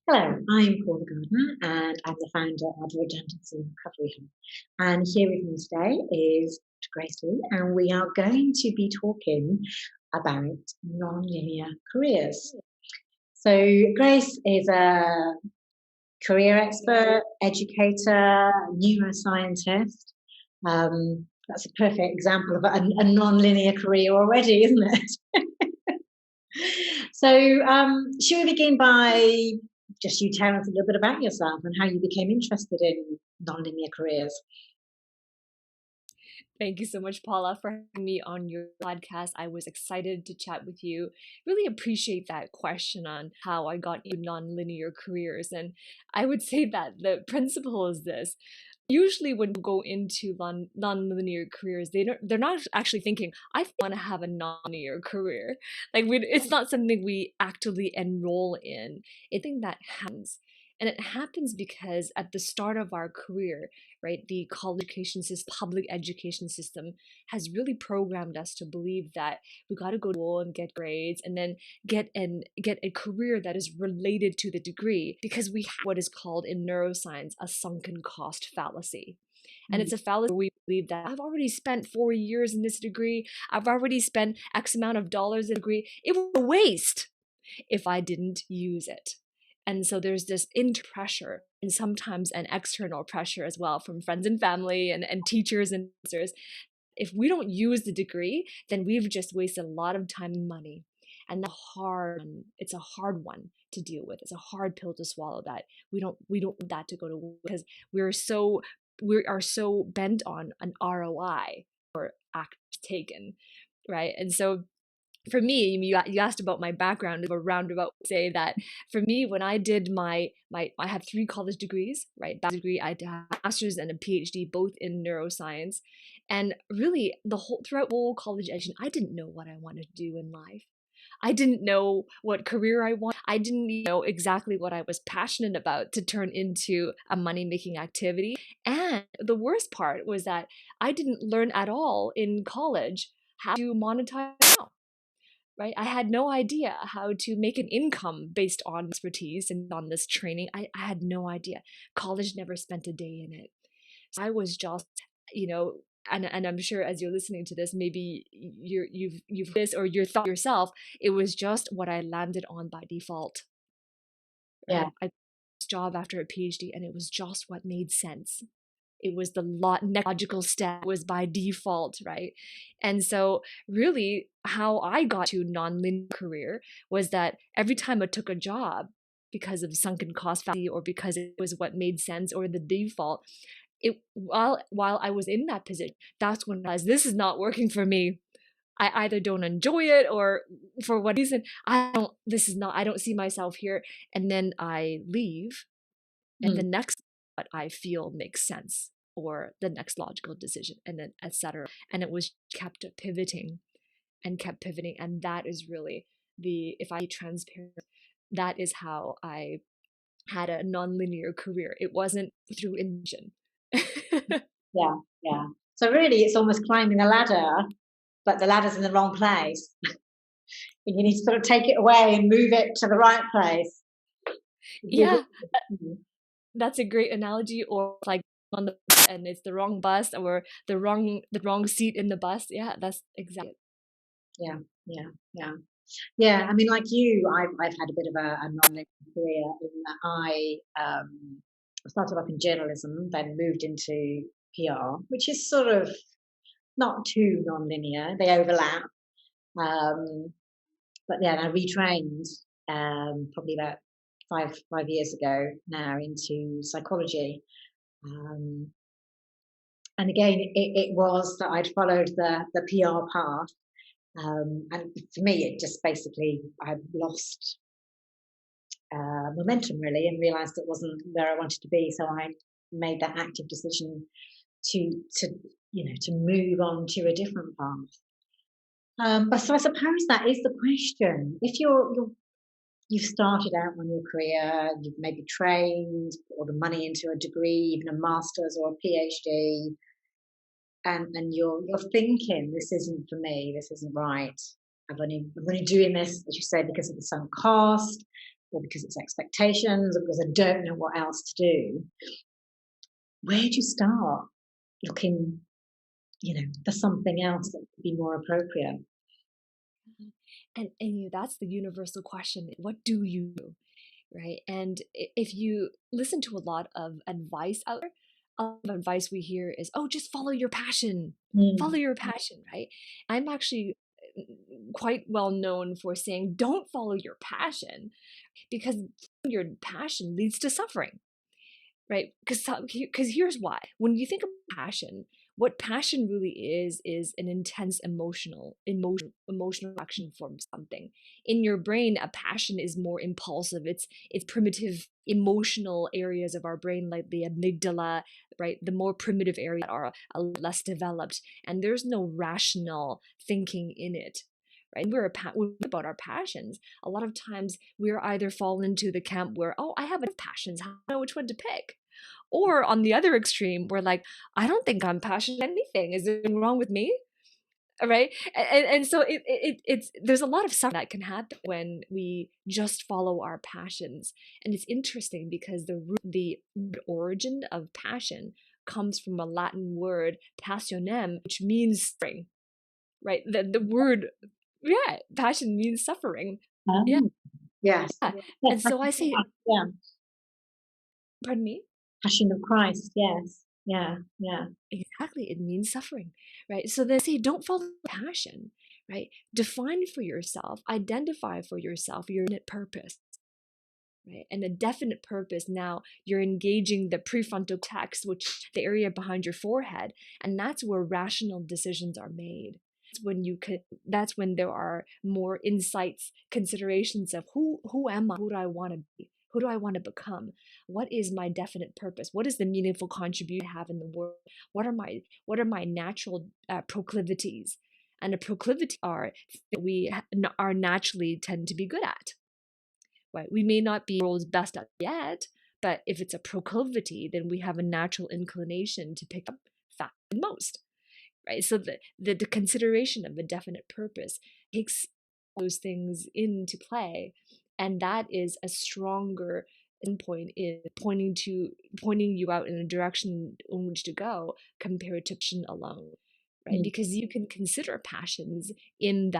Hello, I'm Paula Gardner and I'm the founder of Redundancy Recovery Hub. And here with me today is Dr. Grace Lee, and we are going to be talking about nonlinear careers. So, Grace is a career expert, educator, neuroscientist. That's a perfect example of a nonlinear career already, isn't it? So, should we begin by just you telling us a little bit about yourself and how you became interested in nonlinear careers? Thank you so much, Paula, for having me on your podcast. I was excited to chat with you. Really appreciate that question on how I got into nonlinear careers. And I would say that the principle is this. Usually when you go into nonlinear careers, they're not actually thinking, I want to have a nonlinear career. It's not something we actively enroll in. I think that happens. And it happens because at the start of our career, right, the college education system, public education system has really programmed us to believe that we got to go to school and get grades and then get a career that is related to the degree, because we have what is called in neuroscience a sunken cost fallacy. And Mm. it's a fallacy where we believe that I've already spent 4 years in this degree, I've already spent X amount of dollars in a degree. It was a waste if I didn't use it. And so there's this inner pressure and sometimes an external pressure as well from friends and family and teachers and professors. If we don't use the degree, then we've just wasted a lot of time and money. And it's a hard one to deal with. It's a hard pill to swallow that we don't want that to go to work, because we are so bent on an ROI or act taken, right? And so for me, you asked about my background, a roundabout say that for me, when I did my I have 3 college degrees, right? Bachelor's degree, I had a master's and a PhD, both in neuroscience. And really, throughout the whole college education, I didn't know what I wanted to do in life. I didn't know what career I want. I didn't know exactly what I was passionate about to turn into a money-making activity. And the worst part was that I didn't learn at all in college how to monetize now, right? I had no idea how to make an income based on expertise and on this training. I had no idea. College never spent a day in it. So I was just, you know, and I'm sure as you're listening to this, maybe you've this or you're thought yourself, it was just what I landed on by default, Yeah, right? I got this job after a PhD and it was just what made sense. It was the next logical step, was by default, right? And so really how I got to nonlinear career was that every time I took a job, because of sunken cost fallacy or because it was what made sense or the default, while I was in that position, that's when I realized this is not working for me. I either don't enjoy it, or for what reason I don't see myself here. And then I leave, and the mm, next what I feel makes sense, or the next logical decision, and then etc. And it was kept pivoting and kept pivoting. And that is really if I be transparent, that is how I had a nonlinear career. It wasn't through intention. yeah, yeah. So really, it's almost climbing a ladder, but the ladder's in the wrong place, and you need to sort of take it away and move it to the right place. Yeah, that's a great analogy. Or like on the bus and it's the wrong bus, or the wrong seat in the bus. Yeah, that's exactly it. Yeah, yeah, yeah. Yeah, I mean, like you, I've had a bit of a non-linear career in that I started off in journalism, then moved into PR, which is sort of not too non-linear. They overlap. Um, but yeah, I retrained probably about five years ago now into psychology. Um, and again, it was that I'd followed the PR path. And for me, it just basically I lost momentum really and realized it wasn't where I wanted to be. So I made that active decision to to move on to a different path. But so I suppose that is the question. If you've started out on your career, you've maybe trained or the money into a degree, even a master's or a PhD, and you're thinking this isn't for me, this isn't right. I'm only doing this, as you say, because of the sunk cost, or because it's expectations, or because I don't know what else to do, where do you start looking, for something else that would be more appropriate? And that's the universal question. What do you do? Right? And if you listen to a lot of advice out there, a lot of advice we hear is, oh, just follow your passion. Follow Mm. your passion, right? I'm actually quite well known for saying, don't follow your passion, because your passion leads to suffering, right? Because here's why. When you think of passion, what passion really is an intense emotional action from something. In your brain, a passion is more impulsive. It's primitive emotional areas of our brain, like the amygdala, right? The more primitive areas are less developed, and there's no rational thinking in it. Right? When we think about our passions, a lot of times we're either fall into the camp where, oh, I have enough passions, I don't know which one to pick. Or on the other extreme, we're like, I don't think I'm passionate about anything. Is there anything wrong with me? Right? And so it's there's a lot of suffering that can happen when we just follow our passions. And it's interesting because the origin of passion comes from a Latin word, passionem, which means suffering. Right? The word, yeah, passion means suffering. Yeah. Oh, yes. Yeah. Yes, And so passion I of say, Christ, yeah. pardon me? Passion of Christ, yes. Yeah, yeah. Exactly, it means suffering, right? So they say don't follow passion, right? Define for yourself, identify for yourself your definite purpose, right? And a definite purpose. Now you're engaging the prefrontal cortex, which the area behind your forehead, and that's where rational decisions are made. That's when there are more insights, considerations of who am I, who do I want to be, who do I want to become, what is my definite purpose, what is the meaningful contribution I have in the world, what are my natural proclivities, and a proclivity are that we are naturally tend to be good at. Right? We may not be the world's best at yet, but if it's a proclivity, then we have a natural inclination to pick up faster than most. Right? So the consideration of a definite purpose takes those things into play, and that is a stronger endpoint in pointing you out in a direction in which to go compared to passion alone. Right? Mm. Because you can consider passions in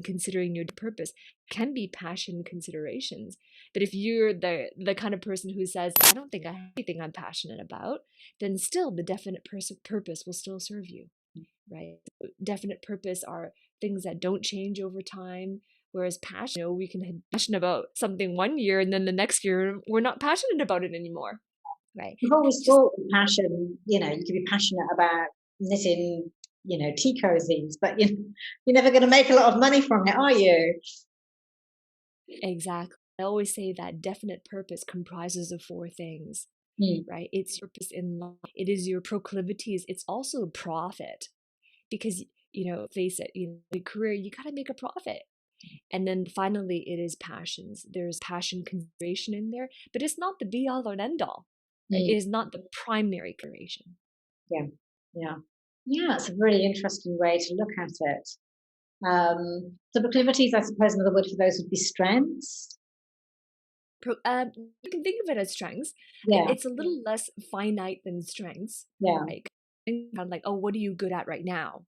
considering your purpose can be passion considerations. But if you're the kind of person who says, I don't think I have anything I'm passionate about, then still the definite purpose will still serve you. Right? Definite purpose are things that don't change over time. Whereas passion, we can have passion about something one year and then the next year we're not passionate about it anymore. Right? I've And always just thought with passion, you could be passionate about knitting, tea cozies, but you're never going to make a lot of money from it, are you? exactly. I always say that definite purpose comprises of four things. Mm. Right? It's your purpose in life. It is your proclivities. It's also profit. Because, face it, in a career, you got to make a profit. And then finally, it is passions. There's passion consideration in there, but it's not the be all or end all. Right? Mm. It is not the primary consideration. Yeah, yeah. Yeah, it's a really interesting way to look at it. So proclivities, I suppose another word for those would be strengths. You can think of it as strengths. Yeah, It's a little less finite than strengths. yeah. Like, kind of like, oh, what are you good at right now?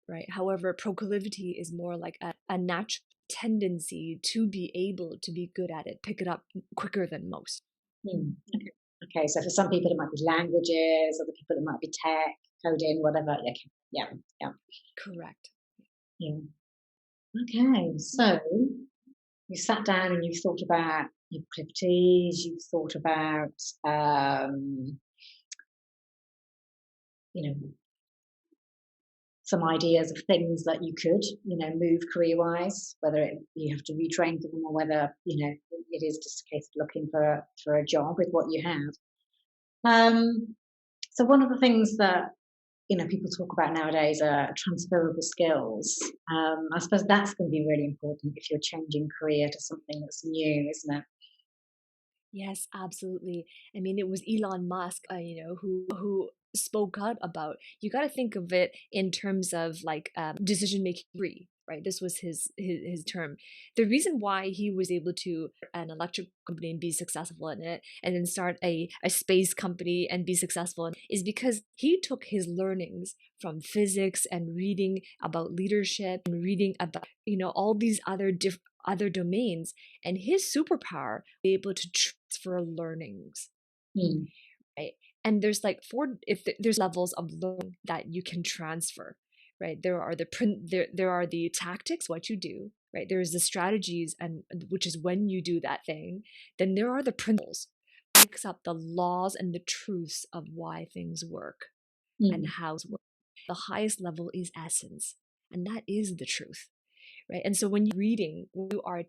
Right? However, proclivity is more like a natural tendency to be able to be good at it, pick it up quicker than most. Mm. Okay. Okay, so for some people it might be languages, other people it might be tech, coding, whatever. Okay. Yeah, yeah, Correct. yeah. Okay, so you sat down and you've thought about your proclivities, you've thought about, you know, some ideas of things that you could, move career-wise, whether you have to retrain for them or whether, it is just a case of looking for a job with what you have. So one of the things that people talk about nowadays are transferable skills. I suppose that's going to be really important if you're changing career to something that's new, isn't it? Yes, absolutely. I mean, it was Elon Musk, who spoke out about. You got to think of it in terms of like decision making tree. right? This was his term. The reason why he was able to an electric company and be successful in it, and then start a space company and be successful in, is because he took his learnings from physics and reading about leadership and reading about, all these other domains, and his superpower be able to transfer learnings, Mm. right? And there's like there's levels of learning that you can transfer, right? There are there are the tactics, what you do, right? There's the strategies, and which is when you do that thing. Then there are the principles, makes up the laws and the truths of why things work and Mm. how it works. The highest level is essence, and that is the truth. Right. And so when you're reading, when you are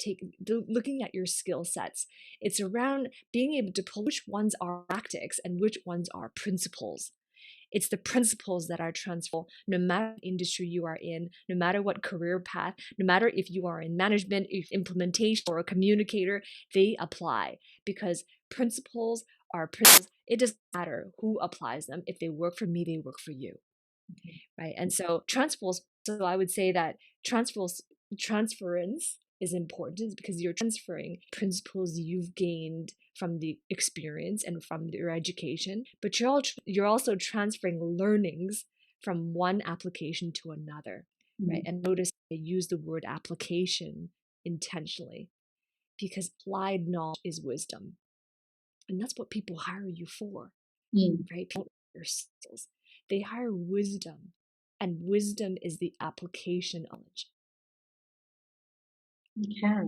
looking at your skill sets, it's around being able to pull which ones are tactics and which ones are principles. It's the principles that are transferable no matter what industry you are in, no matter what career path, no matter if you are in management, if implementation, or a communicator, they apply, because principles are principles. It doesn't matter who applies them. If they work for me, they work for you. Right. And so transfers, so I would say that transference is important because you're transferring principles you've gained from the experience and from your education, but you're also transferring learnings from one application to another, right? Mm. And notice I use the word application intentionally, because applied knowledge is wisdom, and that's what people hire you for, Mm. right? People hire skills. They hire wisdom, and wisdom is the application of knowledge. Okay.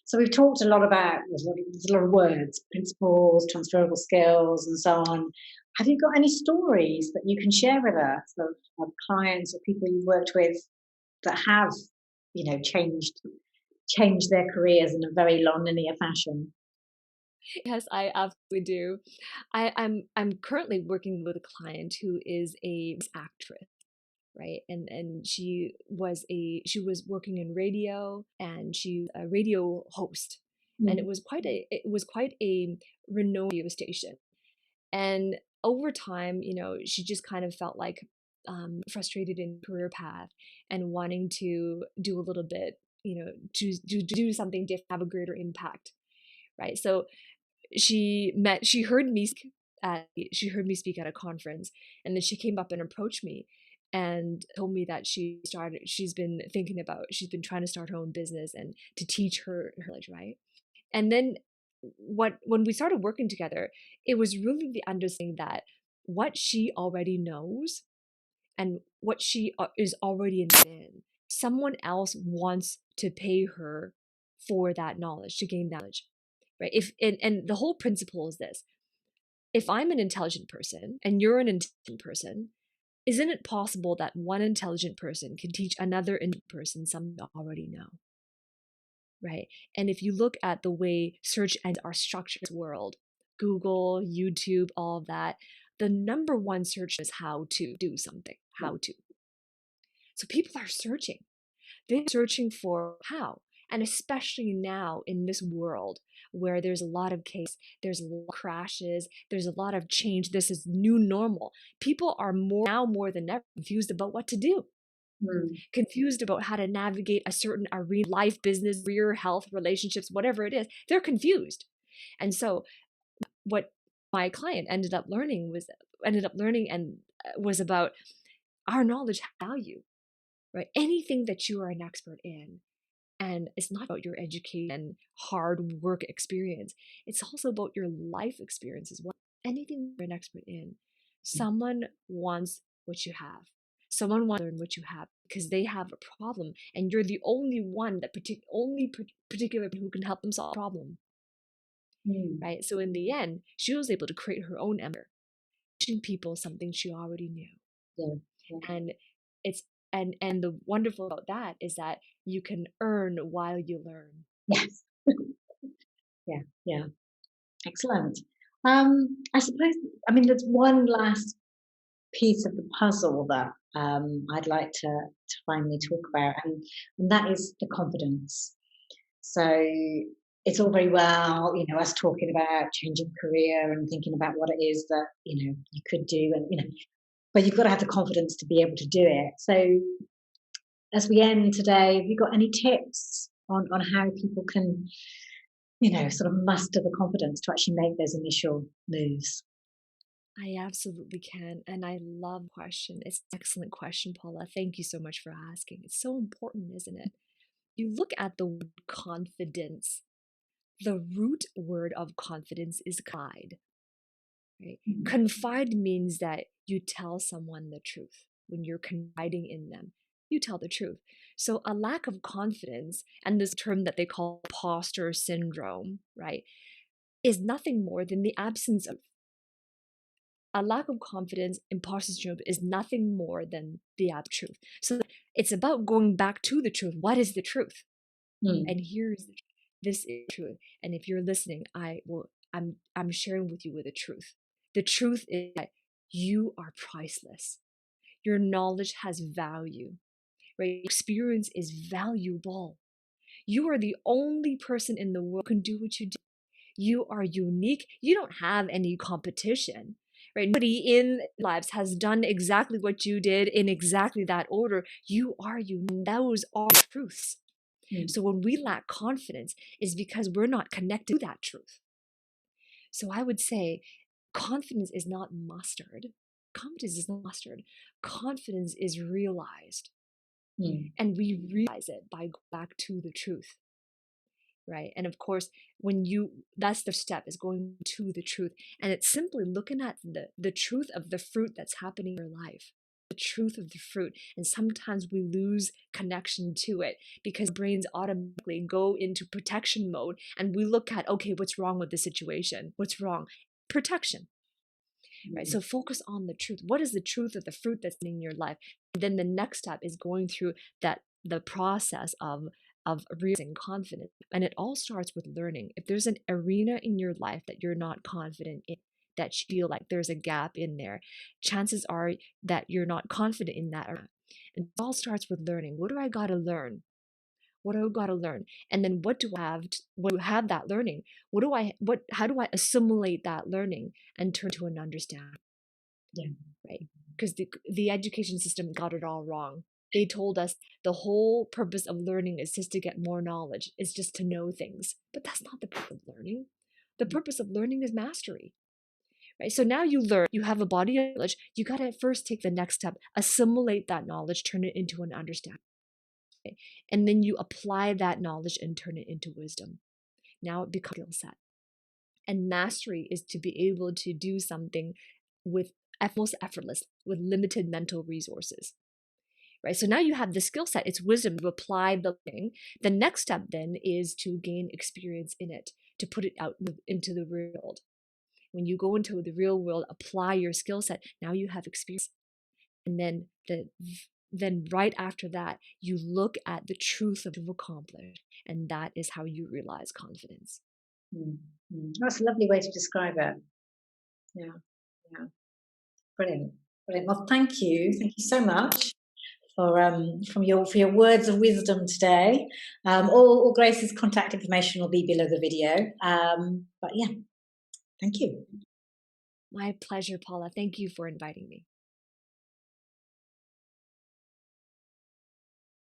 So we've talked a lot about, there's a lot of words, principles, transferable skills, and so on. Have you got any stories that you can share with us of clients or people you've worked with that have, changed their careers in a very non-linear fashion? Yes, I absolutely do. I'm currently working with a client who is a actress, right? And she was working in radio, and she a radio host, and Mm. it was quite a renowned radio station. And over time, she just kind of felt like frustrated in career path and wanting to do a little bit, do something different, have a greater impact, right? So she heard me speak at a conference, and then she came up and approached me and told me that she's been trying to start her own business and to teach her knowledge, right? And then when we started working together, it was really the understanding that what she already knows and what she is already in, someone else wants to pay her for that knowledge, to gain that knowledge, right? If and the whole principle is this: if I'm an intelligent person and you're an intelligent person, isn't it possible that one intelligent person can teach another intelligent person something they already know, right? And if you look at the way search engines are structured in this world, Google, YouTube, all of that, the number one search is how to do something, how to. So people are searching. They're searching for how. And especially now in this world where there's a lot of chaos, there's a lot of crashes, there's a lot of change, this is new normal. People are more than ever confused about what to do, Mm. confused about how to navigate a certain arena, life, business, career, health, relationships, whatever it is. They're confused. And so what my client ended up learning was about our knowledge value, right? Anything that you are an expert in. And it's not about your education and hard work experience. It's also about your life experience as well. Anything you're an expert in, someone wants what you have. Someone wants to learn what you have because they have a problem, and you're the only one particular who can help them solve the problem, Mm. right? So in the end, she was able to create her own empire, teaching people something she already knew. Yeah. Yeah. And it's and the wonderful about that is that you can earn while you learn. Yes. Yeah. Yeah. Excellent. I suppose, there's one last piece of the puzzle that I'd like to finally talk about, and that is the confidence. So it's all very well, us talking about changing career and thinking about what it is that you could do, and but you've got to have the confidence to be able to do it. So as we end today, have you got any tips on how people can, sort of muster the confidence to actually make those initial moves? I absolutely can. And I love the question. It's an excellent question, Paula. Thank you so much for asking. It's so important, isn't it? You look at the word confidence. The root word of confidence is confide. Right? Mm. Confide means that you tell someone the truth. When you're confiding in them, you tell the truth. So a lack of confidence, and this term that they call imposter syndrome, right, is nothing more than the absence of a lack of confidence. Imposter syndrome is nothing more than the truth. So it's about going back to the truth. What is the truth? Mm. And here's the truth. This is truth. And if you're listening, I'm sharing with you with the truth. The truth is that you are priceless. Your knowledge has value, right? Experience is valuable. You are the only person in the world who can do what you do. You are unique. You don't have any competition, right? Nobody in lives has done exactly what you did in exactly that order. You are unique. Those are truths. Mm. So when we lack confidence is because we're not connected to that truth. So I would say confidence is not mustered. Confidence is not mustered. Confidence is realized. Mm. And we realize it by going back to the truth. Right. And of course, that's the step, is going to the truth. And it's simply looking at the truth of the fruit that's happening in your life, the truth of the fruit. And sometimes we lose connection to it because brains automatically go into protection mode. And we look at, okay, what's wrong with the situation? What's wrong? Protection. Right. Mm. So focus on the truth. What is the truth of the fruit that's in your life? And then the next step is going through the process of realizing confidence. And it all starts with learning. If there's an arena in your life that you're not confident in, that you feel like there's a gap in there, chances are that you're not confident in that arena. And it all starts with learning. What do I got to learn? What do I got to learn? And then what do I have when you have that learning? How do I assimilate that learning and turn to an understanding? Yeah. Right? Because the education system got it all wrong. They told us the whole purpose of learning is just to get more knowledge. It's just to know things. But that's not the purpose of learning. The purpose of learning is mastery. Right? So now you learn, you have a body of knowledge. You got to first take the next step, assimilate that knowledge, turn it into an understanding. Okay? And then you apply that knowledge and turn it into wisdom. Now it becomes a skill set. And mastery is to be able to do something with most effortless, with limited mental resources. Right? So now you have the skill set, it's wisdom to apply the thing. The next step then is to gain experience in it, to put it out into the real world. When you go into the real world, apply your skill set, now you have experience. And then right after that, you look at the truth of what you've accomplished, and that is how you realize confidence. Mm. Mm. That's a lovely way to describe it. Yeah. Yeah. Brilliant. Brilliant. Well, thank you. Thank you so much for your words of wisdom today. All Grace's contact information will be below the video. But yeah, thank you. My pleasure, Paula. Thank you for inviting me.